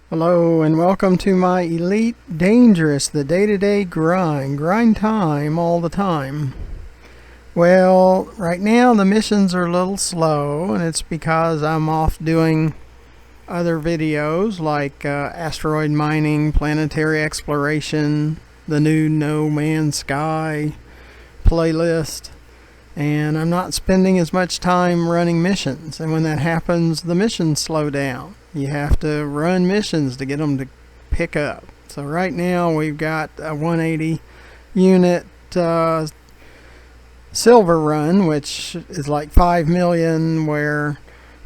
Hello and welcome to my Elite Dangerous, the day-to-day grind time all the time. Well, right now the missions are a little slow, and it's because I'm off doing other videos like asteroid mining, planetary exploration, the new No Man's Sky playlist, and I'm not spending as much time running missions, and when that happens the missions slow down. You have to run missions to get them to pick up. So right now we've got a 180 unit silver run, which is like 5 million, where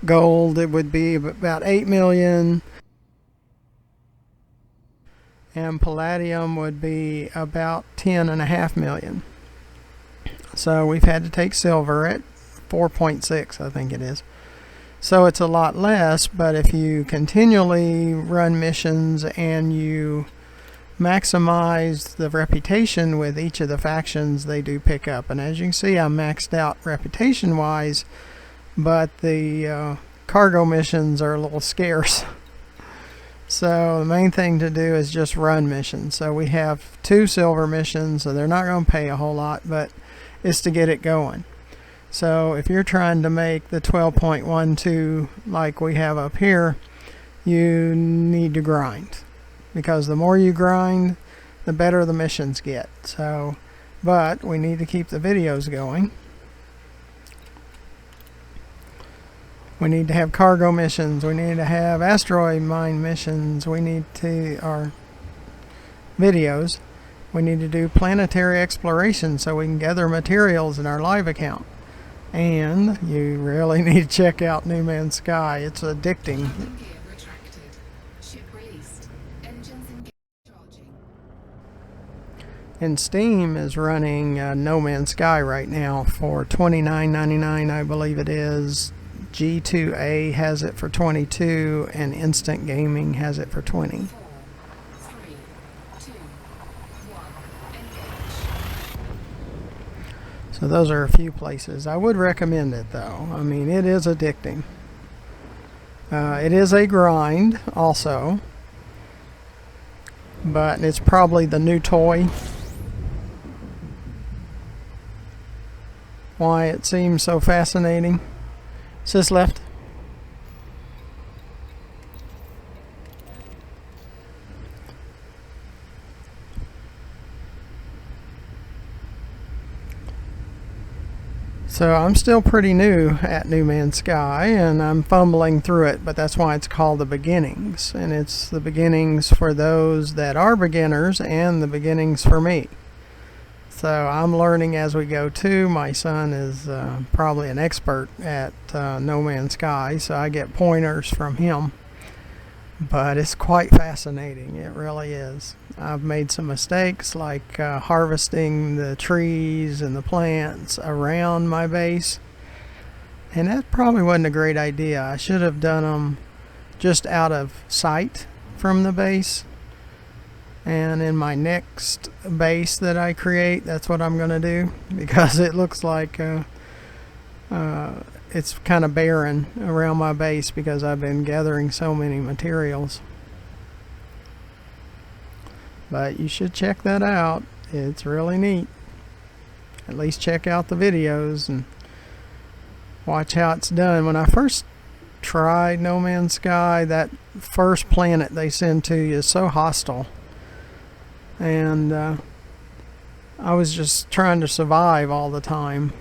gold it would be about 8 million, and palladium would be about 10.5 million. So we've had to take silver at 4.6, I think it is. So it's a lot less, but if you continually run missions and you maximize the reputation with each of the factions, they do pick up. And as you can see, I'm maxed out reputation wise, but the cargo missions are a little scarce. So the main thing to do is just run missions. So we have 2 silver missions, so they're not going to pay a whole lot, but it's to get it going. So if you're trying to make the 12.12 like we have up here, you need to grind, because the more you grind, the better the missions get. So, but we need to keep the videos going. We need to have cargo missions. We need to have asteroid mine missions. We need to, our videos. We need to do planetary exploration so we can gather materials in our live account. And you really need to check out No Man's Sky. It's addicting. And Steam is running No Man's Sky right now for $29.99, I believe it is. G2A has it for $22, and Instant Gaming has it for $20. So those are a few places. I would recommend it though. I mean, it is addicting. It is a grind also, but it's probably the new toy. Why it seems so fascinating. Sis left. So I'm still pretty new at No Man's Sky, and I'm fumbling through it, but that's why it's called the beginnings. And it's the beginnings for those that are beginners and the beginnings for me. So I'm learning as we go too. My son is probably an expert at No Man's Sky, so I get pointers from him. But it's quite fascinating, it really is. I've made some mistakes, like harvesting the trees and the plants around my base, and that probably wasn't a great idea. I should have done them just out of sight from the base, and in my next base that I create, that's what I'm going to do, because it looks like it's kind of barren around my base because I've been gathering so many materials. But you should check that out. It's really neat. At least check out the videos and watch how it's done. When I first tried No Man's Sky, that first planet they send to you is so hostile. And I was just trying to survive all the time.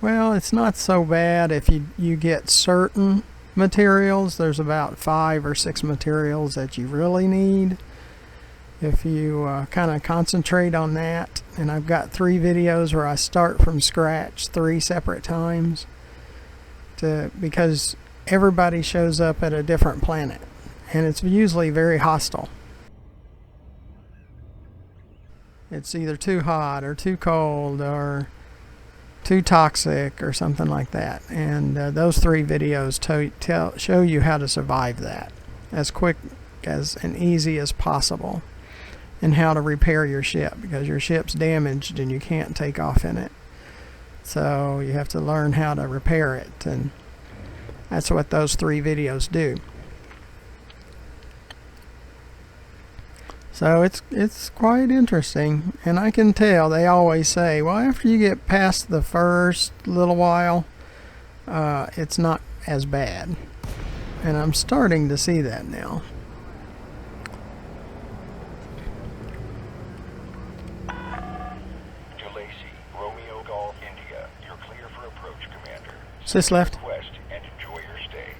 Well, it's not so bad if you get certain materials. There's about 5 or 6 materials that you really need. If you kind of concentrate on that, and I've got 3 videos where I start from scratch 3 separate times, because everybody shows up at a different planet, and it's usually very hostile. It's either too hot or too cold or too toxic or something like that, and those 3 videos show you how to survive that as quick as and easy as possible, and how to repair your ship, because your ship's damaged and you can't take off in it. So you have to learn how to repair it, and that's what those 3 videos do. So it's quite interesting, and I can tell they always say, well, after you get past the first little while, it's not as bad, and I'm starting to see that now. Romeo Golf India, you're clear for approach, Commander. Sis left. Request and enjoy your stay.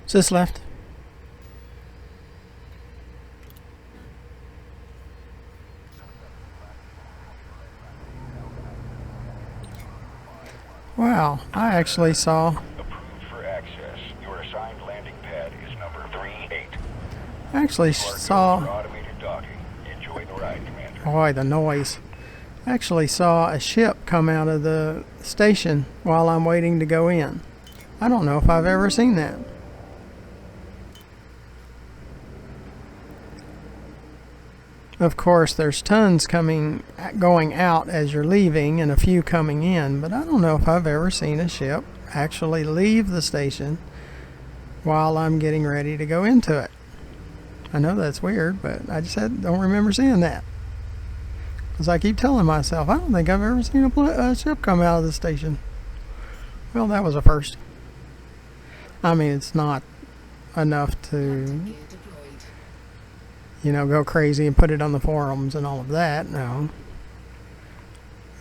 Sis left. Wow, I actually saw. Approved for access. Your assigned landing pad is number 38. I actually saw. Automated docking. Enjoy the ride, Commander. Boy, the noise. I actually saw a ship come out of the station while I'm waiting to go in. I don't know if I've ever seen that. Of course, there's tons going out as you're leaving and a few coming in, but I don't know if I've ever seen a ship actually leave the station while I'm getting ready to go into it. I know that's weird, but I just don't remember seeing that. Because I keep telling myself, I don't think I've ever seen a ship come out of the station. Well, that was a first. I mean, it's not enough to, go crazy and put it on the forums and all of that, no.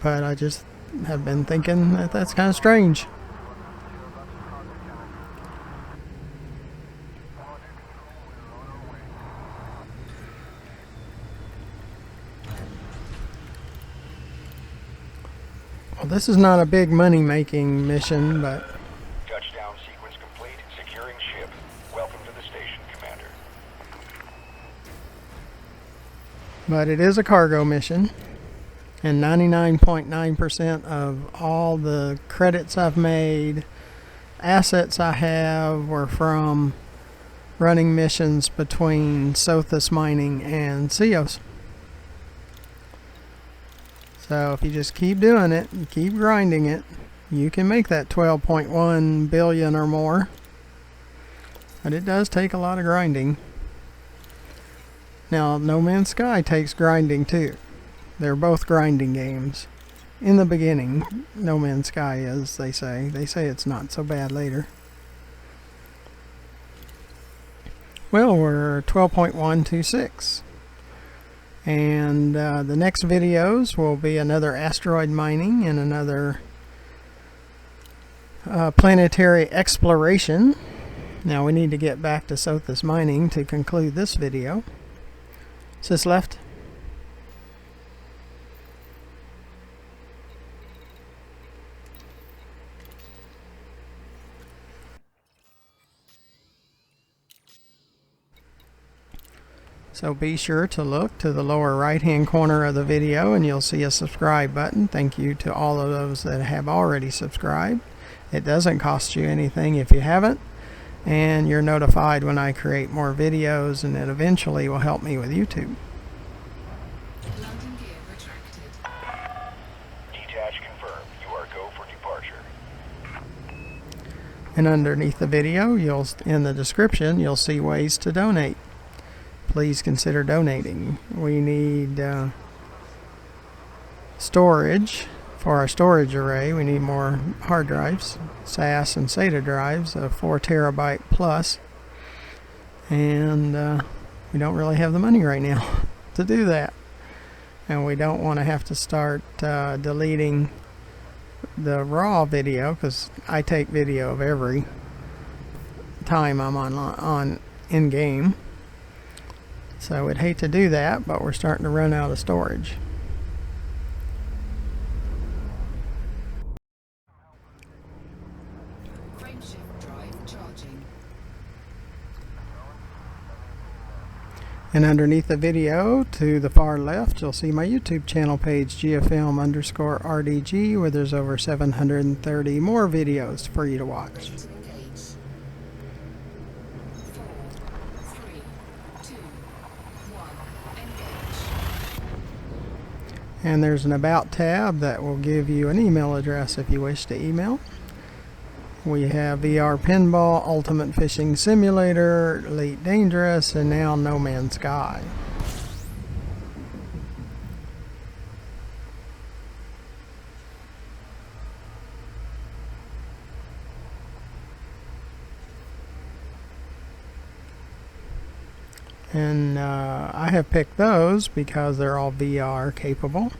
But I just have been thinking that that's kind of strange. Well, this is not a big money-making mission, but... Touchdown sequence complete. Securing ship. Welcome to the station, Commander. But it is a cargo mission, and 99.9% of all the credits I've made, assets I have, were from running missions between Sothis Mining and Ceos. So if you just keep doing it, you keep grinding it, you can make that 12.1 billion or more. But it does take a lot of grinding. Now, No Man's Sky takes grinding too. They're both grinding games. In the beginning, No Man's Sky is, they say. They say it's not so bad later. Well, we're 12.126. And the next videos will be another asteroid mining and another planetary exploration. Now we need to get back to Sothis Mining to conclude this video. Sis left. So be sure to look to the lower right hand corner of the video and you'll see a subscribe button. Thank you to all of those that have already subscribed. It doesn't cost you anything if you haven't, and you're notified when I create more videos, and it eventually will help me with YouTube. Landing gear retracted. Detach confirmed. You are go for departure. And underneath the video, in the description, you'll see ways to donate. Please consider donating. We need storage for our storage array. We need more hard drives, SAS and SATA drives of 4 terabyte plus, and we don't really have the money right now to do that, and we don't want to have to start deleting the raw video, because I take video of every time I'm on in game. So we'd hate to do that, but we're starting to run out of storage. Frameshift drive charging. And underneath the video, to the far left, you'll see my YouTube channel page, GFilm_RDG, where there's over 730 more videos for you to watch. Ready to engage. 4, 3, 2, 1. Engage. And there's an About tab that will give you an email address if you wish to email. We have VR Pinball, Ultimate Fishing Simulator, Elite Dangerous, and now No Man's Sky. And I have picked those because they're all VR capable,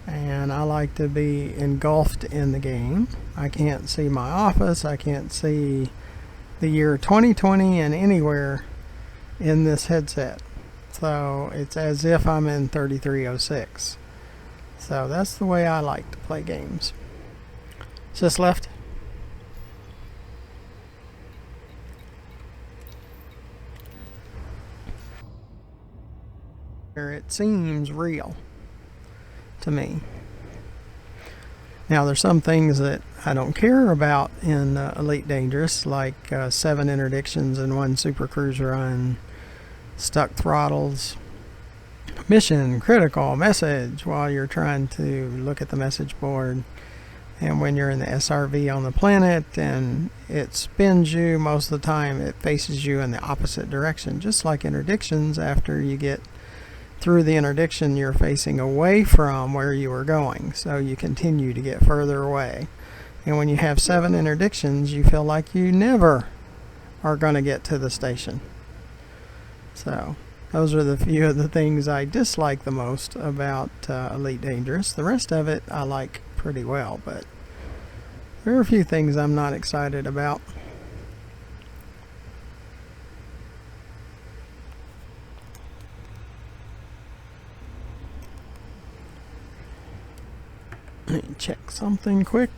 and I like to be engulfed in the game. I can't see my office, I can't see the year 2020 and anywhere in this headset, so it's as if I'm in 3306. So that's the way I like to play games. Just left. It seems real to me. Now there's some things that I don't care about in Elite Dangerous, like 7 interdictions and 1 super cruise run, stuck throttles, mission critical message while you're trying to look at the message board, and when you're in the SRV on the planet and it spins you, most of the time it faces you in the opposite direction, just like interdictions. After you get through the interdiction, you're facing away from where you were going, so you continue to get further away. And when you have 7 interdictions, you feel like you never are going to get to the station. So those are the few of the things I dislike the most about Elite Dangerous. The rest of it I like pretty well, but there are a few things I'm not excited about. Let me check something quick.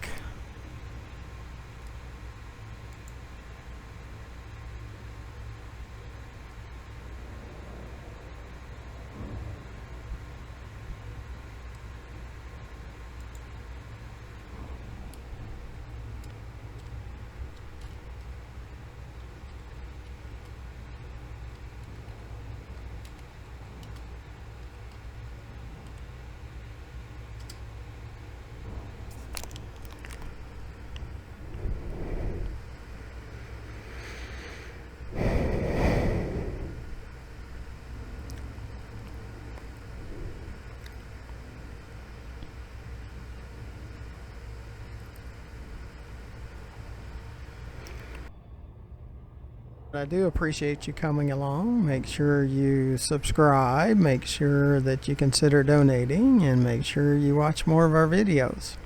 I do appreciate you coming along. Make sure you subscribe, make sure that you consider donating, and make sure you watch more of our videos.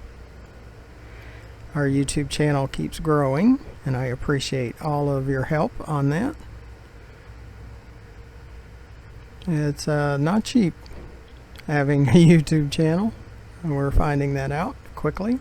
Our YouTube channel keeps growing, and I appreciate all of your help on that. It's not cheap having a YouTube channel, and we're finding that out quickly.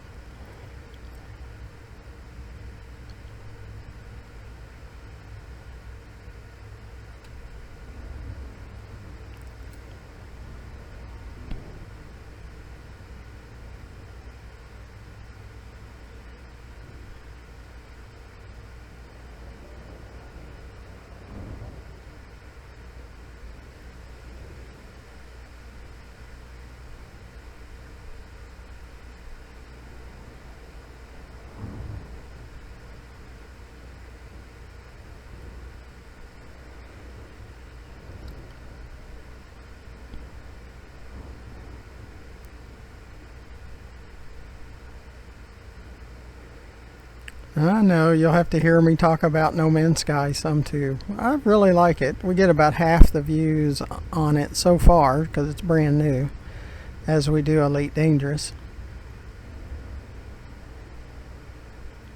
I know you'll have to hear me talk about No Man's Sky some too. I really like it. We get about half the views on it so far because it's brand new, as we do Elite Dangerous.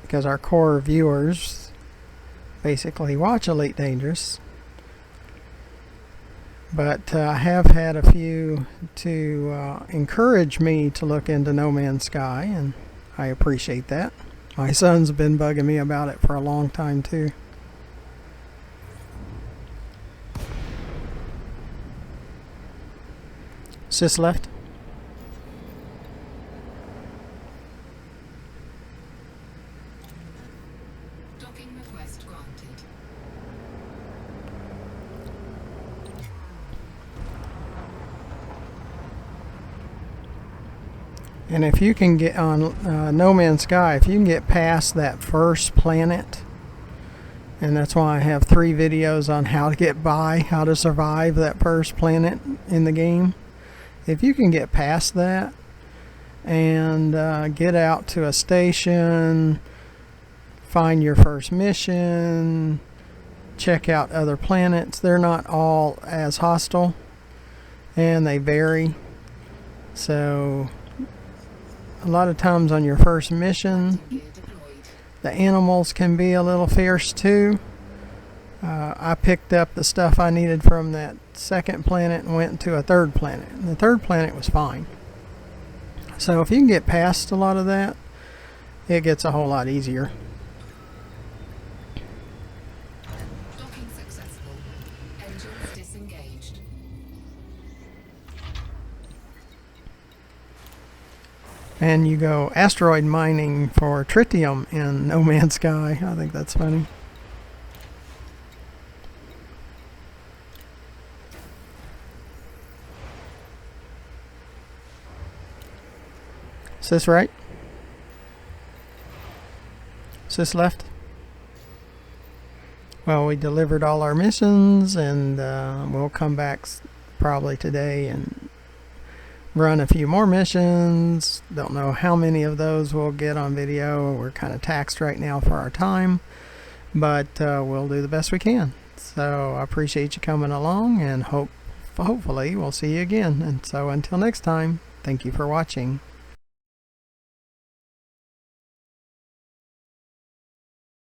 Because our core viewers basically watch Elite Dangerous. But I have had a few to encourage me to look into No Man's Sky, and I appreciate that. My son's been bugging me about it for a long time too. Sis left. Docking request granted. And if you can get on No Man's Sky, if you can get past that first planet, and that's why I have 3 videos on how to get by, how to survive that first planet in the game. If you can get past that and get out to a station, find your first mission, check out other planets. They're not all as hostile, and they vary. So a lot of times on your first mission, Gear deployed. the animals can be a little fierce too. I picked up the stuff I needed from that second planet and went to a third planet. And the third planet was fine. So if you can get past a lot of that, it gets a whole lot easier. Docking successful. Engines disengaged. And you go asteroid mining for tritium in No Man's Sky. I think that's funny. Is this right? Is this left? Well, we delivered all our missions, and we'll come back probably today and run a few more missions. Don't know how many of those we'll get on video. We're kind of taxed right now for our time, but we'll do the best we can. So I appreciate you coming along, and hopefully we'll see you again. And so until next time, thank you for watching.